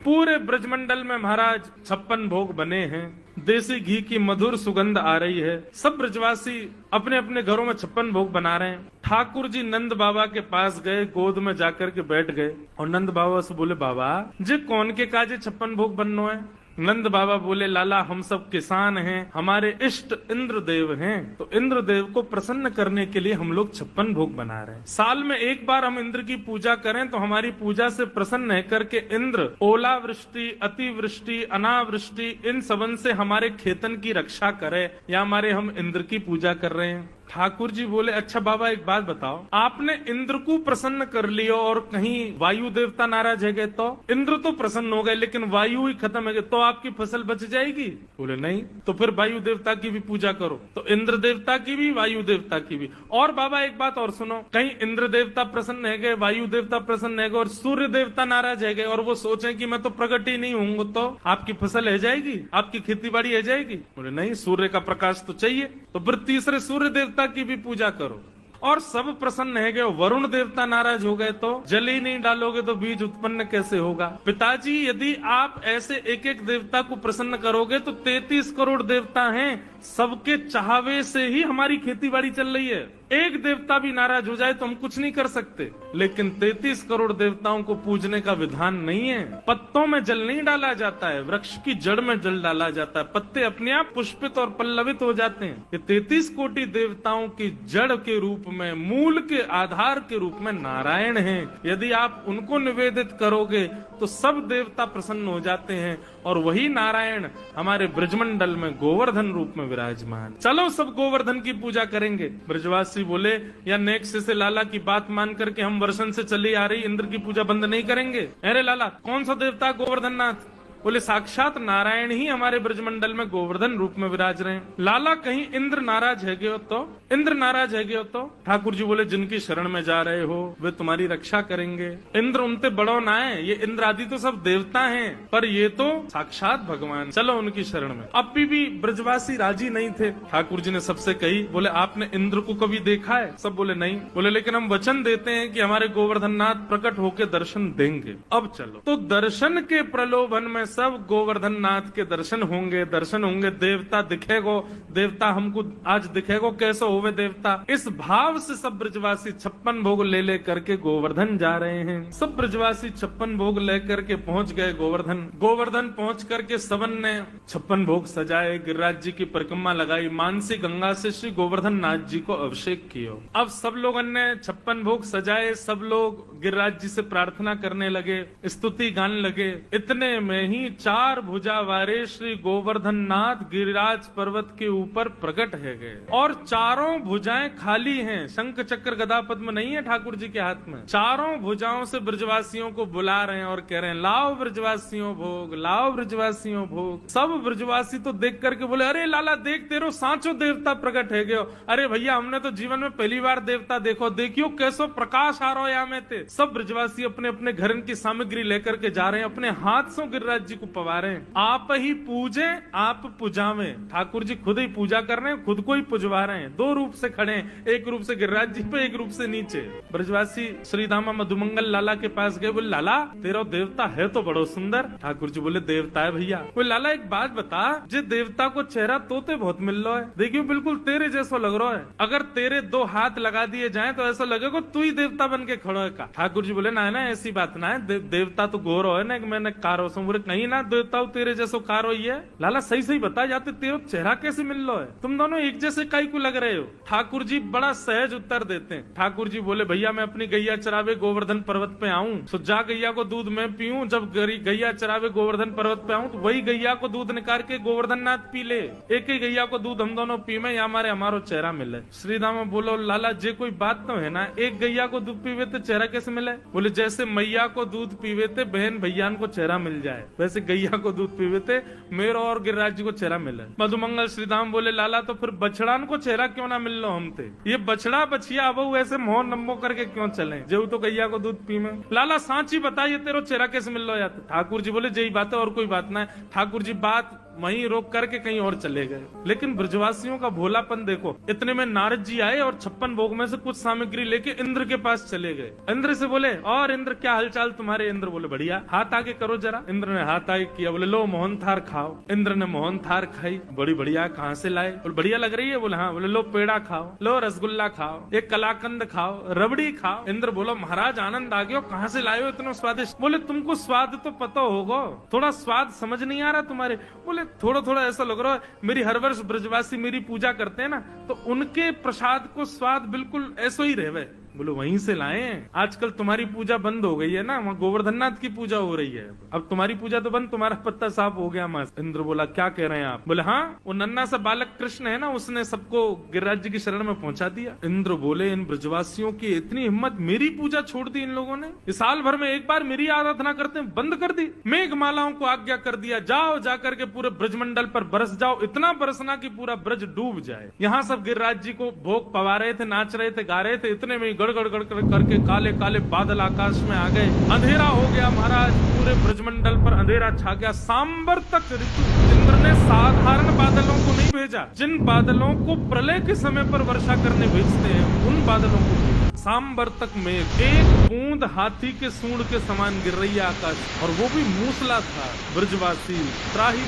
पूरे ब्रजमंडल में महाराज 56 भोग बने हैं। देसी घी की मधुर सुगंध आ रही है। सब ब्रजवासी अपने अपने घरों में 56 भोग बना रहे हैं। ठाकुर जी नंद बाबा के पास गए, गोद में जाकर के बैठ गए और नंद बाबा से बोले, बाबा जे कौन के काजे 56 भोग बननो है? नंद बाबा बोले, लाला हम सब किसान हैं, हमारे इष्ट इंद्रदेव हैं, तो इंद्रदेव को प्रसन्न करने के लिए हम लोग 56 भोग बना रहे हैं। साल में एक बार हम इंद्र की पूजा करें तो हमारी पूजा से प्रसन्न है करके इंद्र ओलावृष्टि, अतिवृष्टि, अनावृष्टि इन सबन से हमारे खेतन की रक्षा करे, या हमारे हम इंद्र की पूजा कर रहे हैं। ठाकुर जी बोले, अच्छा बाबा एक बात बताओ, आपने इंद्र को प्रसन्न कर लियो और कहीं वायु देवता नाराज है गए तो? इंद्र तो प्रसन्न हो गए लेकिन वायु ही खत्म है गए, तो आपकी फसल बच जाएगी? बोले नहीं। तो फिर वायु देवता की भी पूजा करो। तो इंद्र देवता की भी, वायु देवता की भी। और बाबा एक बात और सुनो, कहीं इंद्र देवता प्रसन्न है गए, वायु देवता प्रसन्न है गए और सूर्य देवता नाराज है गए और वो सोचे कि मैं तो प्रकट ही नहीं हूँ, तो आपकी फसल है जाएगी, आपकी खेती बाड़ी है जाएगी? बोले नहीं, सूर्य का प्रकाश तो चाहिए। तो फिर तीसरे सूर्य देवता की भी पूजा करो। और सब प्रसन्न है गए, वरुण देवता नाराज हो गए तो जल ही नहीं डालोगे तो बीज उत्पन्न कैसे होगा? पिताजी यदि आप ऐसे एक एक देवता को प्रसन्न करोगे तो 33 करोड़ देवता हैं, सबके चाहवे से ही हमारी खेती बाड़ी चल रही है। एक देवता भी नाराज हो जाए तो हम कुछ नहीं कर सकते, लेकिन 33 करोड़ देवताओं को पूजने का विधान नहीं है। पत्तों में जल नहीं डाला जाता है, वृक्ष की जड़ में जल डाला जाता है, पत्ते अपने आप पुष्पित और पल्लवित हो जाते हैं। ये 33 कोटि देवताओं की जड़ के रूप में, मूल के आधार के रूप में नारायण हैं। यदि आप उनको निवेदित करोगे तो सब देवता प्रसन्न हो जाते हैं और वही नारायण हमारे ब्रजमंडल में गोवर्धन रूप में विराजमान। चलो सब गोवर्धन की पूजा करेंगे। ब्रजवासी बोले, या नेक्स्ट से लाला की बात मान करके हम वर्षन से चली आ रही इंद्र की पूजा बंद नहीं करेंगे। अरे लाला, कौन सा देवता गोवर्धन नाथ? बोले साक्षात नारायण ही हमारे ब्रजमंडल में गोवर्धन रूप में विराज रहे हैं। लाला कहीं इंद्र नाराज है गए तो? इंद्र नाराज है गए तो? ठाकुर जी बोले, जिनकी शरण में जा रहे हो वे तुम्हारी रक्षा करेंगे। इंद्र उनते बड़ो ना है, ये इंद्र आदि तो सब देवता हैं, पर ये तो साक्षात भगवान, चलो उनकी शरण में। अब भी ब्रजवासी राजी नहीं थे। ठाकुर जी ने सबसे कही, बोले आपने इंद्र को कभी देखा है? सब बोले नहीं। बोले लेकिन हम वचन देते हैं कि हमारे गोवर्धन नाथ प्रकट होकर दर्शन देंगे। अब चलो। तो दर्शन के प्रलोभन में सब गोवर्धन नाथ के दर्शन होंगे, दर्शन होंगे। देवता दिखेगो, देवता हमको आज दिखेगो, कैसे होवे देवता। इस भाव से सब ब्रजवासी 56 भोग ले करके गोवर्धन जा रहे हैं। सब ब्रजवासी 56 भोग लेकर के पहुंच गए गोवर्धन। गोवर्धन पहुंच करके सबन ने 56 भोग सजाए, गिरिराज जी की परिक्रमा लगाई, मानसी गंगा से श्री गोवर्धन नाथ जी को अभिषेक किया। अब सब लोगों ने 56 भोग सजाए, सब लोग गिरिराज जी से प्रार्थना करने लगे, स्तुति गाने लगे। इतने में ही 4 भुजा वारे श्री गोवर्धन नाथ गिरिराज पर्वत के ऊपर प्रकट है गए और चारों भुजाएं खाली हैं। शंख चक्र गदा पद्म नहीं है ठाकुर जी के हाथ में। चारों भुजाओं से ब्रजवासियों को बुला रहे हैं और कह रहे हैं, लाओ ब्रजवासियों भोग, लाओ ब्रजवासियों भोग। सब ब्रजवासी तो देख करके बोले, अरे लाला देख, तेरो सांचो देवता प्रकट है गयो। अरे भैया, हमने तो जीवन में पहली बार देवता देखो, देखियो कैसो प्रकाश आ रहा है यहाँ में। सब ब्रजवासी अपने अपने घर की सामग्री लेकर के जा रहे हैं, अपने हाथ से गिरिराज जी को पवारे। आप ही पूजे, आप पुजावे। ठाकुर जी खुद ही पूजा कर रहे हैं, खुद को ही पुजवा रहे हैं। 2 रूप से खड़े हैं, एक रूप से गिरिराज जी पे, एक रूप से नीचे। ब्रजवासी श्रीधामा मधुमंगल लाला के पास गए, बोले लाला तेरा देवता है तो बड़ो सुंदर। ठाकुर जी बोले, देवता है भैया। बोले लाला एक बात बता, जे देवता को चेहरा तोते बहुत मिल रहा है, देखियो बिल्कुल तेरे जैसा लग रहा है। अगर तेरे 2 हाथ लगा दिए जाए तो ऐसा लगेगा तू ही देवता बन के खड़ो है का। ठाकुर जी बोले, ना ऐसी बात ना है, देवता तो गोरो है ना, मैंने कारो सो। बोले कहीं ना देवता तेरे जैसो कारो ही है। लाला सही सही बता, जाते तेरे चेहरा कैसे मिल रहा है? तुम दोनों एक जैसे काई को लग रहे हो? ठाकुर जी बड़ा सहज उत्तर देते हैं। ठाकुर जी बोले, भैया मैं अपनी गैया चरावे गोवर्धन पर्वत पे आऊं, सो जा गैया को दूध मैं पीऊं। जब गैया चरावे गोवर्धन पर्वत पे आऊं तो वही गैया को दूध निकाल के गोवर्धन नाथ पी ले। एक ही गैया को दूध हम दोनों पी में, हमारो चेहरा मिले। श्रीधामा बोलो, लाला जे कोई बात तो है ना, एक गैया को दूध पीवे तो चेहरा कैसे मिले? बोले जैसे मैया को दूध पीवे थे बहन भैया को चेहरा मिल जाए, वैसे गैया को दूध पीवे थे मेरा और गिरिराज जी को चेहरा मिले। मधुमंगल श्रीधाम बोले, लाला तो फिर बछड़ान को चेहरा क्यों ना मिल लो हम थे? ये बछड़ा बछिया अब ऐसे मोह नंबो करके क्यों चले, जो तो गैया को दूध पी में। लाला सांची बताइए तेरो चेहरा कैसे मिल लो? या ठाकुर जी बोले, यही बात है और कोई बात ना है। ठाकुर जी बात वहीं रोक करके कहीं और चले गए। लेकिन ब्रजवासियों का भोलापन देखो, इतने में नारद जी आए और 56 भोग में से कुछ सामग्री लेके इंद्र के पास चले गए। इंद्र से बोले, और इंद्र क्या हालचाल तुम्हारे? इंद्र बोले, बढ़िया, हाथ आगे करो जरा। इंद्र ने हाथ आगे किया, बोले लो मोहन थार खाओ। इंद्र ने मोहन थार खाई, बड़ी बढ़िया, कहाँ से लाए? बोले बढ़िया लग रही है। बोले हाँ। बोले लो पेड़ा खाओ, लो रसगुल्ला खाओ, एक कलाकंद खाओ, रबड़ी खाओ। इंद्र बोलो, महाराज आनंद आ गया, कहाँ से लाए हो इतना स्वादिष्ट? बोले तुमको स्वाद तो पता होगा, थोड़ा स्वाद समझ नहीं आ रहा तुम्हारे? बोले थोड़ा थोड़ा ऐसा लग रहा है, मेरी हर वर्ष ब्रजवासी मेरी पूजा करते हैं ना, तो उनके प्रसाद को स्वाद बिल्कुल ऐसा ही रहे। बोलो वहीं से लाए हैं। आजकल तुम्हारी पूजा बंद हो गई है ना, वहाँ गोवर्धननाथ की पूजा हो रही है, अब तुम्हारी पूजा तो बंद, तुम्हारा पत्ता साफ हो गया मस्त। इंद्र बोला, क्या कह रहे हैं आप? बोले हाँ, वो नन्ना सा बालक कृष्ण है ना, उसने सबको गिरिराज जी की शरण में पहुंचा दिया। इंद्र बोले, इन ब्रजवासियों की इतनी हिम्मत, मेरी पूजा छोड़ दी इन लोगों ने, इस साल भर में एक बार मेरी आराधना करते हैं, बंद कर दी। मेघमालाओं को आज्ञा कर दिया, जाओ जाकर के पूरे ब्रजमंडल पर बरस जाओ, इतना बरसना कि पूरा ब्रज डूब जाए। यहाँ सब गिरिराज जी को भोग पवा रहे थे, नाच रहे थे, गा रहे थे, इतने में गड़गड़ गड़गड़ करके काले काले बादल आकाश में आ गए, अंधेरा हो गया महाराज, पूरे ब्रजमंडल पर अंधेरा छा गया। सांबर तक ऋतु। इंद्र ने साधारण बादलों को नहीं भेजा, जिन बादलों को प्रलय के समय पर वर्षा करने भेजते हैं, उन बादलों को भेजा। सांबर तक मेघ, एक बूंद हाथी के सूंड के समान गिर रही है आकाश, और वो भी मूसलाधार। ब्रजवासी त्राही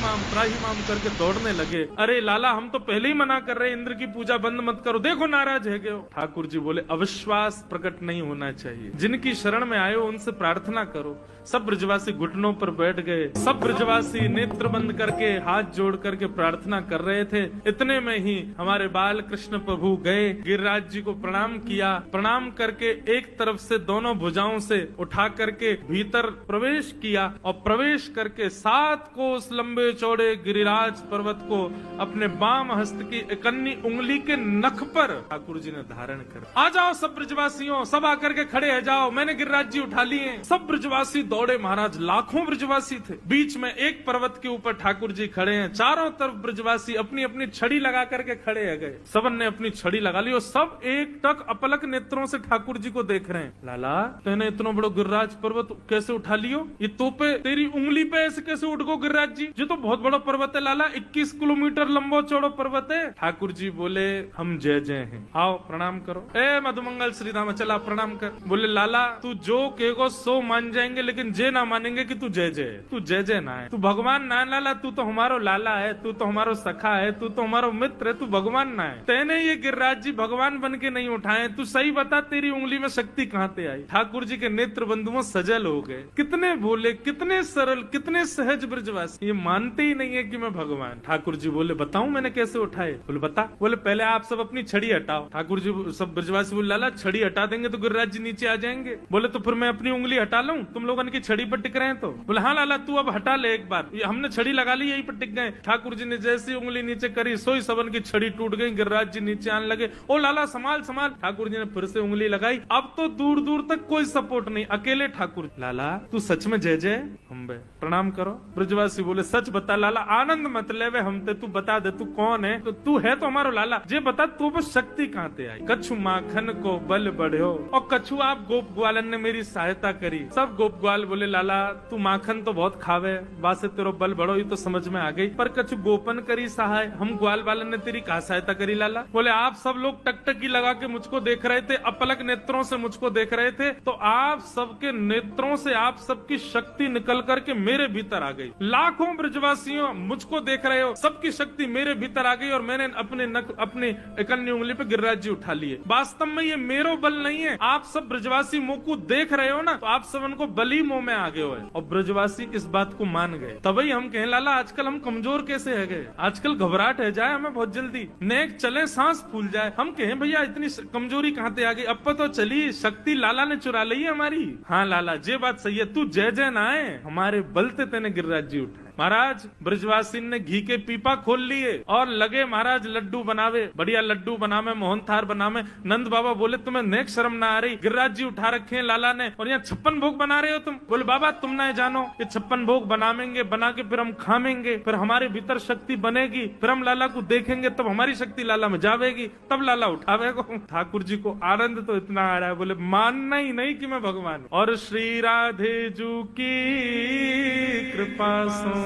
माम करके दौड़ने लगे। अरे लाला, हम तो पहले ही मना कर रहे, इंद्र की पूजा बंद मत करो, देखो नाराज है गए। ठाकुर जी बोले, अविश्वास प्रकट नहीं होना चाहिए, जिनकी शरण में आए हो उनसे प्रार्थना करो। सब ब्रजवासी घुटनों पर बैठ गए, सब ब्रजवासी नेत्र बंद करके हाथ जोड़ करके प्रार्थना कर रहे थे। इतने में ही हमारे बाल कृष्ण प्रभु गए, गिरिराज जी को प्रणाम किया, प्रणाम करके एक तरफ से दोनों भुजाओं से उठा करके भीतर प्रवेश किया, और प्रवेश करके 7 कोस लंबे चौड़े गिरिराज पर्वत को अपने बाम हस्त की इकन्नी उंगली के नख पर ठाकुर जी ने धारण कर। आ जाओ सब ब्रजवासियों, सब आकर के खड़े है जाओ, मैंने गिरिराज जी उठा लिए। सब ब्रजवासी दौड़े महाराज, लाखों ब्रजवासी थे। बीच में एक पर्वत के ऊपर ठाकुर जी खड़े हैं, चारों तरफ ब्रजवासी अपनी अपनी छड़ी लगा करके खड़े है गए। सबन ने अपनी छड़ी लगा ली और सब एक टक अपलक नेत्रों से ठाकुर जी को देख रहे हैं। लाला, तूने इतना बड़ा गिरिराज पर्वत कैसे उठा लियो? ये तोपे तेरी उंगली पे ऐसे कैसे उठ गो गिरिराज जी? ये तो बहुत बड़ा पर्वत है लाला, 21 किलोमीटर लंबो चौड़ो पर्वत है। ठाकुर जी बोले, हम जय जय हैं, आओ प्रणाम करो। ए मधुमंगल श्रीराम, चला प्रणाम कर। बोले लाला, तू जो कहेगो सो मान जाएंगे, लेकिन जे ना मानेंगे कि तू जय जय है। तू जय जय ना है, तू भगवान ना लाला, तू तो हमारो लाला है, तू तो हमारो सखा है, तू तो हमारो मित्र है, तू भगवान ना है। तेने ये गिरिराज जी भगवान बन के नहीं उठाए, तू सही बता तेरी उंगली में शक्ति कहाँ से आई? ठाकुर जी के नेत्र बंधुओं सजल हो गए। कितने भोले, कितने सरल, कितने सहज ब्रजवासी, ये मानते ही नहीं है कि मैं भगवान। ठाकुर जी बोले, बताऊं मैंने कैसे उठाए? बोले बता। बोले पहले आप सब अपनी छड़ी हटाओ। ठाकुर जी सब ब्रजवासी बोले, लाला छड़ी हटा देंगे तो गिरिराज जी नीचे आ जाएंगे। बोले तो फिर मैं अपनी उंगली हटा लूं, तुम लोगों की छड़ी पर टिक रहे हैं तो? बोले हाँ लाला, तू अब हटा ले एक बार, हमने छड़ी लगा ली, यही पर टिक गए। ठाकुर जी ने जैसी उंगली नीचे करी, सोई सबन की छड़ी टूट गई, गिरिराज जी नीचे आने लगे। ओ लाला संभाल संभाल। ठाकुर जी ने फिर से उंगली लगाई, अब तो दूर दूर तक कोई सपोर्ट नहीं, अकेले ठाकुर। लाला तू सच में जय जय? हम प्रणाम करो। ब्रजवासी बोले, सच बता लाला, आनंद मत ले हम ते, तू बता दे तू कौन है? तो तू है तो हमारो लाला, जे बता तू बस शक्ति कहाँ ते आई? कछु माखन को बल बढ़ो, और कछु आप गोप ग्वालन ने मेरी सहायता करी। सब गोप ग्वाल बोले, लाला तू माखन तो बहुत खावे, बासे तेरो बल बढ़ो, ये तो समझ में आ गई, पर कछु गोपन करी सहाय, हम ग्वाल वालन ने तेरी कहा सहायता करी लाला? बोले आप सब लोग टकटकी लगा के मुझको देख रहे थे, अपलक नेत्रों से मुझको देख रहे थे, तो आप सबके नेत्रों से आप सबकी शक्ति निकल करके मेरे भीतर आ गई। लाखों ब्रजवासियों मुझको देख रहे हो, सबकी शक्ति मेरे भीतर आ गई, और मैंने अपनी इकन्नी उंगली पे गिरिराज जी उठा लिए। वास्तव में ये मेरो बल नहीं है, आप सब ब्रजवासी मुंह को देख रहे हो ना, तो आप सब उनको बली मुंह में आ गए हो। और ब्रजवासी इस बात को मान गए। तभी हम कहें, लाला आजकल हम कमजोर कैसे है गए? आजकल घबराहट है जाए हमें बहुत जल्दी, नेक चले सांस फूल जाए। हम कहें भैया इतनी कमजोरी कहाँ से आ गई? अब तो चली, शक्ति लाला ने चुरा ली है हमारी। हाँ लाला ये बात सही है, तू जय जय ना है, हमारे बलते तेने गिरिराज जी उठाए। महाराज ब्रजवासी ने घी के पीपा खोल लिए और लगे महाराज लड्डू बनावे, बढ़िया लड्डू बनावे, मोहन थार बनावे। नंद बाबा बोले, तुम्हें नेक शर्म ना आ रही? गिरिराज जी उठा रखे हैं लाला ने, और यहाँ 56 भोग बना रहे हो तुम? बोले बाबा तुम ना जानो, ये 56 भोग बनावेंगे, बना के फिर हम खाएंगे, फिर हमारे भीतर शक्ति बनेगी, फिर हम लाला को देखेंगे, तब हमारी शक्ति लाला में जावेगी, तब लाला उठावेगा। ठाकुर जी को आनंद तो इतना आ रहा है, बोले मानना ही नहीं कि मैं भगवान हूं। और श्री राधे जू की कृपा सो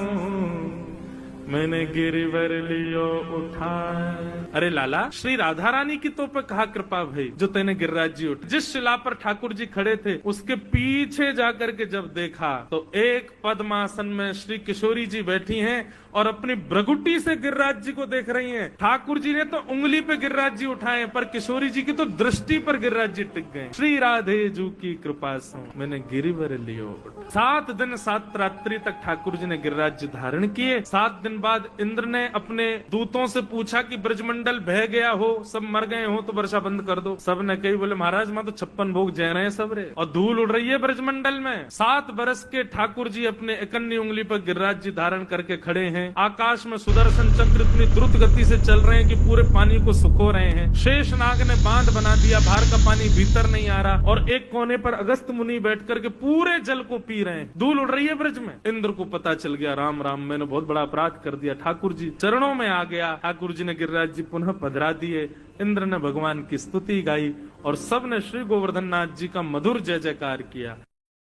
मैंने गिरिवर लियो उठाए। अरे लाला, श्री राधा रानी की तो पे कहा कृपा भई जो तेने गिरिराज जी उठ। जिस शिला पर ठाकुर जी खड़े थे उसके पीछे जाकर के जब देखा तो एक पद्मासन में श्री किशोरी जी बैठी हैं और अपनी भ्रगुटी से गिरिराज जी को देख रही हैं। ठाकुर जी ने तो उंगली पे गिरिराज जी उठाए, पर किशोरी जी की तो दृष्टि पर गिरिराज जी टिक गए। श्री राधे जू की कृपा से मैंने गिरिवर लियो। 7 दिन 7 रात्रि तक ठाकुर जी ने गिरिराज जी धारण किए। 7 दिन बाद इंद्र ने अपने दूतों से पूछा कि ब्रजमंडल बह गया हो, सब मर गए हो तो वर्षा बंद कर दो। सब ने कही बोले महाराज मां तो 56 भोग जय रहे हैं सब रे, और धूल उड़ रही है ब्रजमंडल में। 7 बरस के ठाकुर जी अपने इकन्नी उंगली पर गिरिराज जी धारण करके खड़े हैं। आकाश में सुदर्शन चक्र इतनी द्रुत गति से चल रहे हैं कि पूरे पानी को सुखो रहे हैं। शेष नाग ने बांध बना दिया, बाहर का पानी भीतर नहीं आ रहा, और एक कोने पर अगस्त मुनि बैठ करके पूरे जल को पी रहे हैं। धूल उड़ रही है ब्रज में। इंद्र को पता चल गया, राम राम मैंने बहुत बड़ा अपराध कर दिया। ठाकुर जी चरणों में आ गया। ठाकुर जी ने गिरिराज जी पुनः पधरा दिए। इंद्र ने भगवान की स्तुति गाई और सब ने श्री गोवर्धन नाथ जी का मधुर जय जयकार किया।